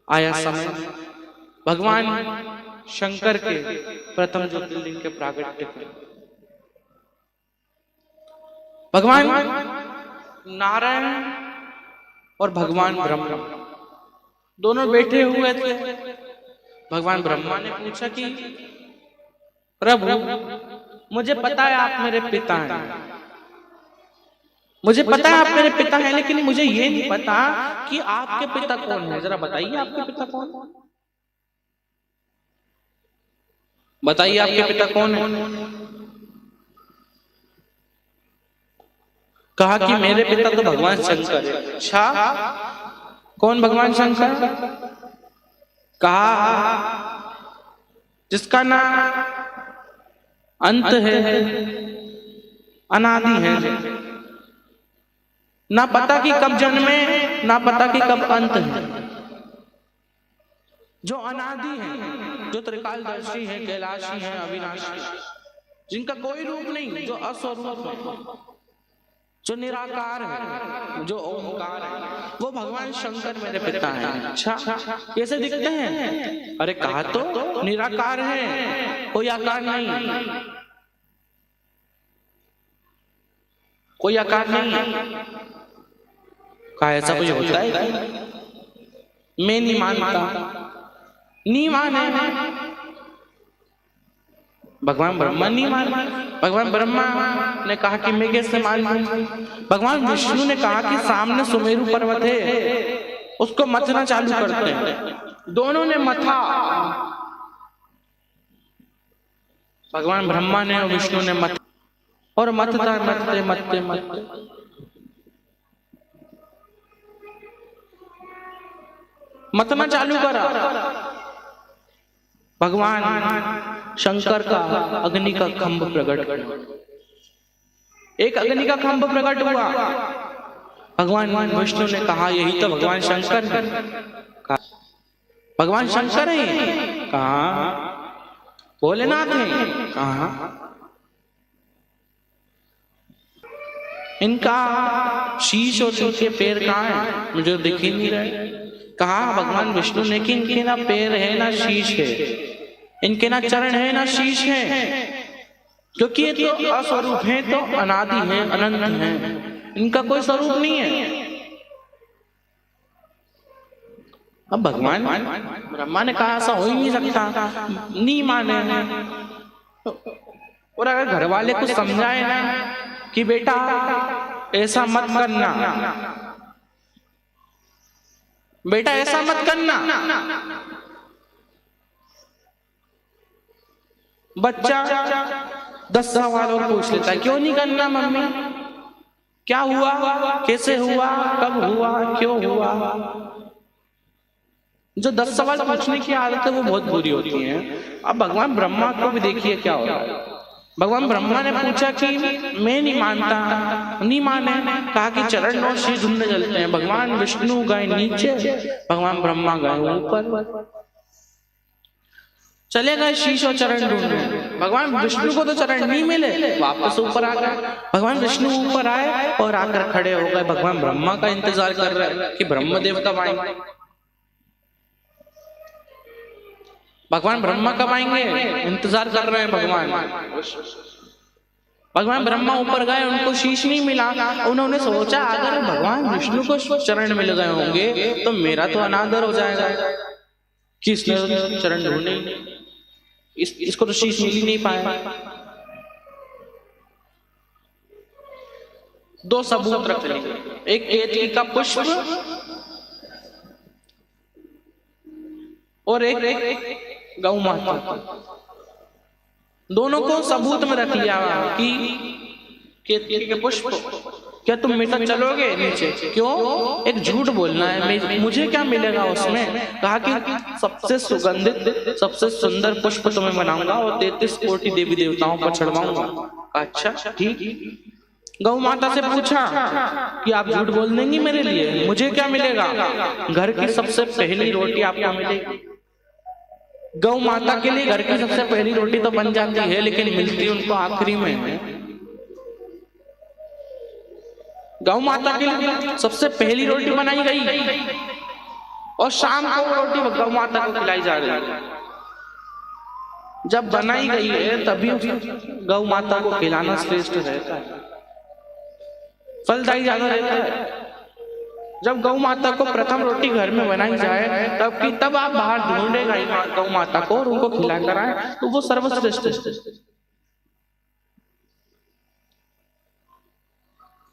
आया समय भगवान शंकर के प्रथम ज्योतिर्लिंग के प्रागट्य के। भगवान नारायण और भगवान ब्रह्मा दोनों बैठे हुए थे। भगवान ब्रह्मा ने पूछा कि प्रभु, मुझे पता है आप मेरे पिता हैं, मुझे पता है आप मेरे पिता हैं, लेकिन मुझे ये नहीं पता कि आपके पिता कौन है। जरा बताइए आपके पिता कौन है, बताइए आपके पिता कौन है। कहा कि मेरे पिता तो भगवान शंकर है। अच्छा, कौन भगवान शंकर? कहा जिसका ना अंत है, अनादि है, ना पता कि कब जन्मे, ना पता कि कब अंत है, जो अनादि है, जो त्रिकालदर्शी है, कैलाशी है, अविनाशी, जिनका कोई रूप नहीं, जो अस्वरूप है, जो निराकार है, जो ओंकार है, वो भगवान शंकर मेरे पिता हैं। अच्छा, कैसे दिखते हैं? अरे कहा तो निराकार है, कोई आकार नहीं, कोई आकार नहीं। कहा ऐसा कुछ होता है? मैं नहीं मानता, नहीं माने। भगवान ब्रह्मा नहीं माना। भगवान ब्रह्मा ने कहा कि मैं कैसे मान लूं? भगवान विष्णु ने कहा कि सामने सुमेरु पर्वत है, उसको मथना चालू करते हैं। दोनों ने मथा, भगवान ब्रह्मा ने और विष्णु ने मथा, और मथता मथते मथते मथते मथना चालू करा। भगवान शंकर का अग्नि का खंभ प्रकट हुआ। एक अग्नि का खंभ प्रकट हुआ। भगवान विष्णु ने कहा यही तो भगवान शंकर है। भगवान शंकर है? कहा भोलेनाथ है? कहा इनका शीश और इनके पैर कहाँ है? मुझे दिख ही नहीं रहे। कहा भगवान विष्णु ने कि इनके ना पैर है ना शीश है, इनके ना चरण है ना शीश है, क्योंकि ये तो अस्वरूप है, तो अनादि है, अनंत है, इनका कोई स्वरूप नहीं है। अब भगवान ब्रह्मा ने कहा ऐसा हो ही नहीं सकता, नहीं माने। और अगर घर वाले को समझाए ना कि बेटा ऐसा मत करना, बेटा ऐसा मत करना, बच्चा 10 सवाल और पूछ लेता है। क्यों नहीं करना मम्मी? क्या हुआ? कैसे हुआ? कब हुआ? क्यों हुआ? जो 10 सवाल पूछने की आदत है वो बहुत बुरी होती है। अब भगवान ब्रह्मा को भी देखिए क्या हो रहा है। भगवान ब्रह्मा ने पूछा कि मैं नहीं मानता, नहीं माने। कहा कि चरण और शीश ढूंढने चलते हैं। भगवान विष्णु गए नीचे, भगवान ब्रह्मा गए ऊपर। चले गए शीश और चरण ढूंढने। भगवान विष्णु को तो चरण नहीं मिले, वापस ऊपर आ गए। भगवान विष्णु ऊपर आए और आकर खड़े हो गए। भगवान ब्रह्मा का इंतजार कर रहे हैं कि ब्रह्मदेव कब आएंगे, भगवान ब्रह्मा कब आएंगे, इंतजार कर रहे हैं भगवान। भगवान ब्रह्मा ऊपर गए, उनको शीश नहीं मिला। उन्होंने सोचा अगर भगवान विष्णु को चरण मिल गए होंगे तो मेरा तो अनादर हो जाएगा कि इसने चरण ढूंढे, इसको तो शीश मिल ही नहीं पाया। 2 सबूत रख लिए, एक केतकी का पुष्प और एक गौ माता। दोनों को सबूत में रख लिया कि केतकी के पुष्प, क्या तुम मेरे साथ चलोगे नीचे? क्यों? एक झूठ बोलना है, मुझे क्या मिलेगा उसमें? कहा कि सबसे सुगंधित सबसे सुंदर पुष्प तुम्हें बनाऊंगा और 33 कोटि देवी देवताओं पर चढ़वाऊंगा। अच्छा ठीक। गौ माता से पूछा कि आप झूठ बोल देंगी मेरे लिए, मुझे क्या मिलेगा? घर की सबसे पहली रोटी आपको मिलेगी। गौ माता के लिए घर की सबसे पहली रोटी तो बन जाती है, लेकिन मिलती उनको आखिरी में। गौ माता के लिए सबसे पहली रोटी बनाई गई और शाम को वो रोटी गौ माता को खिलाई जा रही है। जब बनाई गई है तभी गौ माता को खिलाना श्रेष्ठ रहता है, फलदायी ज्यादा रहता है। जब गौ माता को प्रथम रोटी घर में बनाई जाए तब आप बाहर ढूंढेगा गौ माता को और उनको खिला कर आए तो वो सर्वश्रेष्ठ।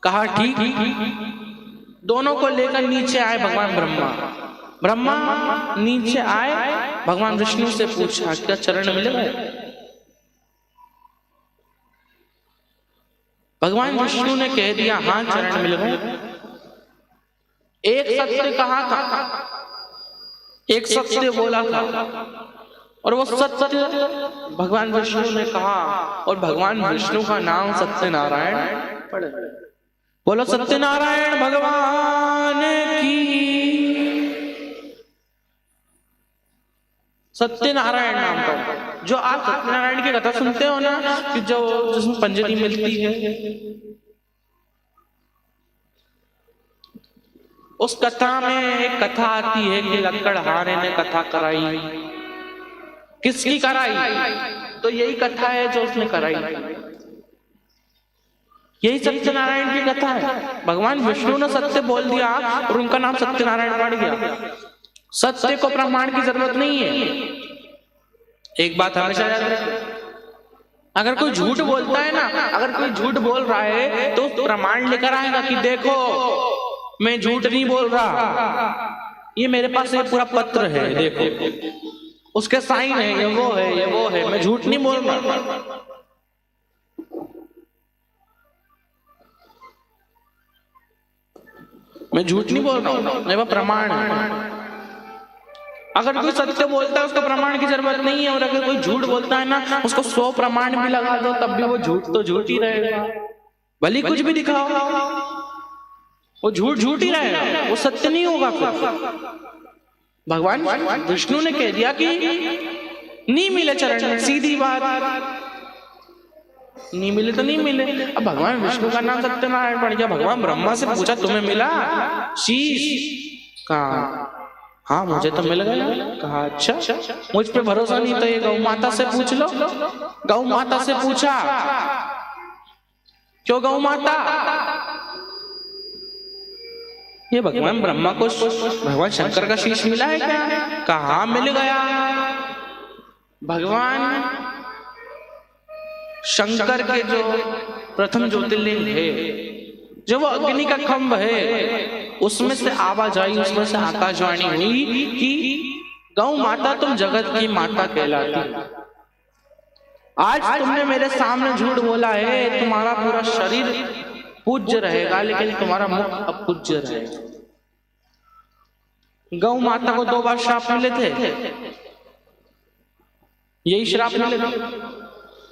कहा ठीक। दोनों को लेकर नीचे आए भगवान ब्रह्मा नीचे आए, भगवान विष्णु से पूछा क्या चरण मिले गए? भगवान विष्णु ने कह दिया हाँ चरण मिल गए। एक सत्य कहा था, एक सत्य बोला था और वो सत्य भगवान विष्णु ने कहा और भगवान विष्णु का नाम सत्यनारायण पड़े। बोलो सत्यनारायण भगवान की। सत्यनारायण नाम का जो आप सत्यनारायण की कथा सुनते हो ना, कि जो जिसमें पंजरी मिलती है, उस कथा में एक कथा आती है कि लक्कड़हारे ने कथा कराई। किसकी कराई? तो यही कथा है जो उसने कराई, यही सत्यनारायण की कथा है। भगवान विष्णु ने सत्य बोल दिया और उनका नाम सत्यनारायण पड़ गया। सत्य को प्रमाण की जरूरत नहीं है। एक बात हमेशा याद रखिए, अगर कोई झूठ बोलता है ना, अगर कोई झूठ बोल रहा है तो प्रमाण लेकर आएगा कि देखो मैं झूठ नहीं बोल रहा, ये मेरे पास ये पूरा पत्र है, देखो उसके साइन है, ये वो है, ये वो है, मैं झूठ नहीं बोल रहा। मैं झूठ नहीं बोल रहा हूं, मेरा प्रमाण है। अगर कोई सत्य बोलता है उसको प्रमाण की जरूरत नहीं है, और अगर कोई झूठ बोलता है ना उसको 100 प्रमाण भी लगा दो तब भी वो झूठ तो झूठ ही रहेगा। भले कुछ भी दिखाओ वो झूठ झूठ ही रहेगा, वो सत्य नहीं होगा। भगवान विष्णु ने कह दिया कि नहीं मिले चरण में, सीधी बात, नहीं मिले तो नहीं मिले। अब भगवान विष्णु का नाम सत्यनारायण पड़ गया। भगवान ब्रह्मा से पूछा तुम्हें मिला शीश? कहा हाँ मुझे तो मिल गया। कहा अच्छा, मुझ पे भरोसा नहीं तो ये गौ माता से पूछ लो। गौ माता से पूछा, क्यों गौ माता? ये भगवान ब्रह्मा को भगवान शंकर का शीश मिला है क्या? कहा मिल गया। भगवान शंकर के जो प्रथम ज्योतिर्लिंग है, जो वो अग्नि का खंभ है, उसमें से आवाज आई, उसमें से आकाशवाणी हुई कि गौ माता तुम जगत की माता कहलाती। आज तुमने मेरे सामने झूठ बोला है, तुम्हारा पूरा शरीर पूज्य रहेगा लेकिन तुम्हारा मुख अपूज्य रहेगा। गौ माता को 2 बार श्राप मिले थे, यही श्राप मिले थे।